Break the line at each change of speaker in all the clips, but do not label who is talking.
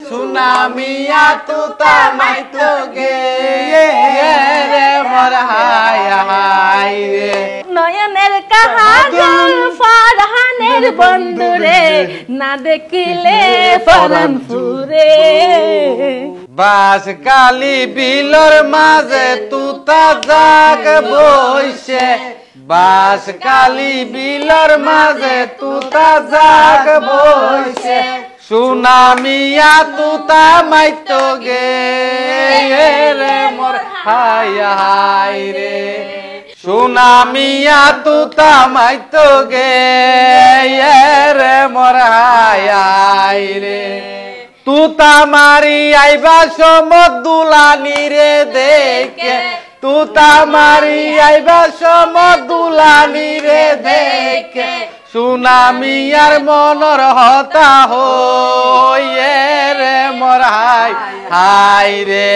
সুনামিয়া তুতা মাইতো গে রে মোর high high রে
নয়নের কাজল ফারহানের বন্ধুরে না দেখিলে পরাণ ফুরে
বাস কালি বিলর মাঝে তুতা জাগ বইছে বাস কালি বিলর মাঝে তুতা জাগ বইছে সুনামিয়া তুতা মাইতো গে রে মোর হাই হাই রে সুনামিয়া তুতা মাইতো গে রে মোর হাই হাই রে তুতা মারি আইবা সমত দুলানি রে দেখে তুতা মারি আইবা সমত দুলানি রে দেখে সুনামিয়ার মনর হতা হইয়ে রে মোর হাই হাই রে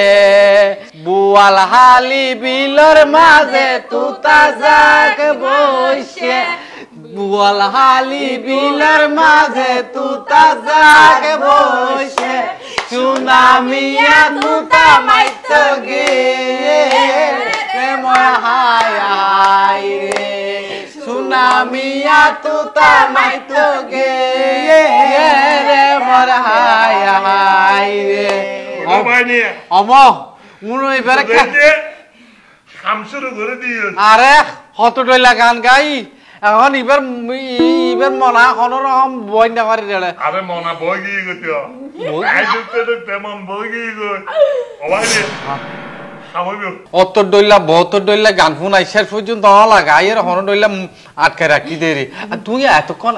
বুয়াল হালি বিলর মাঝে তুতা জাগ বইছে বুয়াল হালি বিলর মাঝে তুতা জাগ বইছে সুনামিয়া তুতা মাইতো গে রে মোর হাই হাই রে সুনামিয়া তুতা মাইতো গে রে মোর হাই হাই রে অম মুনো এবারে
কাম শুরু করে দিও
আরে কত ডইলা গান গাই এখন এবার মনা কোনো রকম বই না করে রে
আরে মনা বই গিয়ে গতিও আই দুতে তেমন বই গিয়ে গো ওবাইলে অত ডইলা বহুত ডইলা গান শুনাই শেষ পর্যন্ত লাগাই এর হন ডইলা আটকে রাখি দে রে তুই এতক্ষণ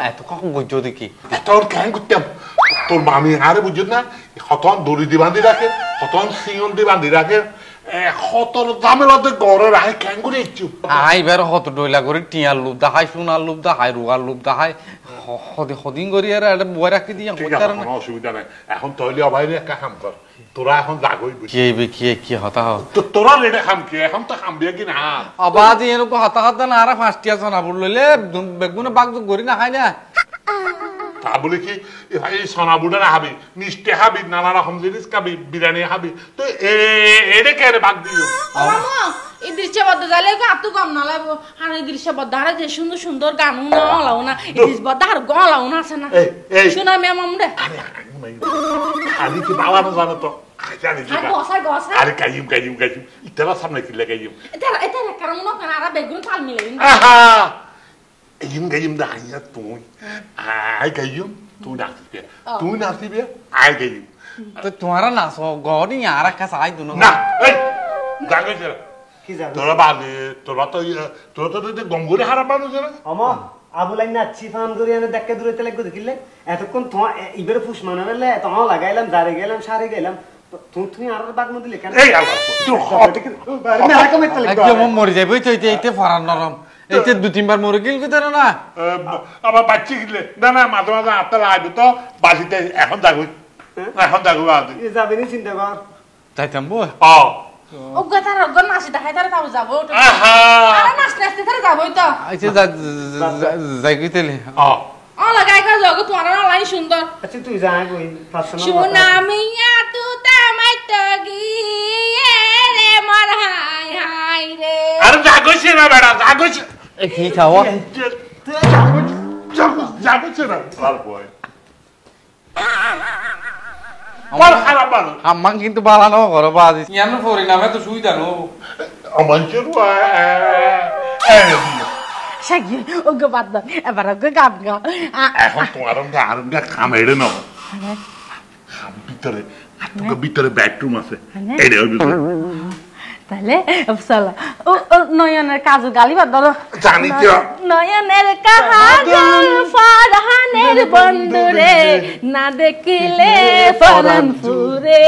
বুঝছো দেখি তোর কেন করতে তোর মামি আরে বুঝছ না হতন দড়ি দি বাঁধি রাখে হতন সিয়ন দি বাঁধি রাখে হতন জামেলাতে গড়ে রাখে কেন করে ইচ্ছু
এবার হত ডইলা করে টিয়ার লুপ দেখাই সোনার লুপ দেখাই রুগার লুপ দেখাই হদিন করি আর একটা বই রাখি দিয়ে
কোনো অসুবিধা নাই এখন তৈলি অবাইরে একটা কাম কর তোরা এখন জাগই
কি হতা হ
তোরা রেডে খাম কি এখন তো খাম দিয়ে কি না
আবাদ এরকম হতা হতা না আর ফাঁসটিয়া সোনাপুর লইলে বেগুনে বাঘ গড়ি না খাই না
তা বলে কি এই সোনাবুড়া হাবি মিষ্টি হাবি নানা রকম জিনিস খাবি বিরিয়ানি হাবি তো এরে কেন বাদ দিও
এই দৃশ্যবদ্ধ যাইলে আত্ম কম না লাগবো আর এই দৃশ্যবদ্ধ আর যে সুন্দর সুন্দর গান লাও না এই দৃশ্যবদ্ধ আর গলাও না আছে না শোনা ম্যাম আমরা
খালি কি বাবা না জানো তো আরে কাইম ইতারা সামনে কি লাগাইম
এটা কারণ না কেন আর বেগুন তাল মিলে
আহা গাইম দা আইয়া তুই আই গাইম তুই নাচবি আই গাইম
তো তোমারা নাচ গড়ি আর একটা সাই দুনো
না এই জানো কি জানো তোরা বাদে তোরা তো গঙ্গুরে হারা মানুষ না
আমা আবুলাই নাচি ফান করি এনে দেখকে দূরে তেলে দেখিলে এতক্ষণ তো ইবের ফুস মানালে তখন লাগাইলাম দাঁড়ে গেলাম সারে গেলাম তুই আর বাগ মধ্যে লেখা
এই আল্লাহ তুই
মেলা কমে তেলে
একদম মরে যাবে তো এইতে ফরান নরম এইতে দু তিনবার মরে গেল কইতার না
আমার বাচ্চা গিলে না মাঝে মাঝে আত্মা লাগবে তো বাসিতে এখন যাবো আদি
যাবে নি চিন্তা কর
যাইতাম বো
অজ্ঞাতার অজ্ঞান নাচি দেখাই তারা তাও যাবো
আহা
আর নাচতে তারা যাবোই তো
আচ্ছা যাই কইতেলে
লাগাই কা জগ তোমার অনলাইন সুন্দর
আচ্ছা তুই যা কই পার্সোনাল
সুনামিয়া তুতা মাইতো গিয়ে রে মোর হাই হাই রে
আরে জাগোছে না বেটা জাগোছে
এ কি খাওয়া
জাগোছে না ভালো বয় আমার খারাপ বানো
আম্মাং কিন্তু বালানো ঘর বাজি ইয়ানো পরিণামে তো সুবিধা নো
আমার চুরবা
শাকি ওগো বাদ দাও এবার ওগো গান গা
এখন তোমার আরমটা খামেড়ে নাও খাম ভিতরে বেডরুম আছে এইটা
তাহলে চলো ও নয়নের কাজু গালি বাদ দাও
জানি তো
নয়নের কাজল ফারহানের বন্ধুরে না দেখিলে পরাণ ফুরে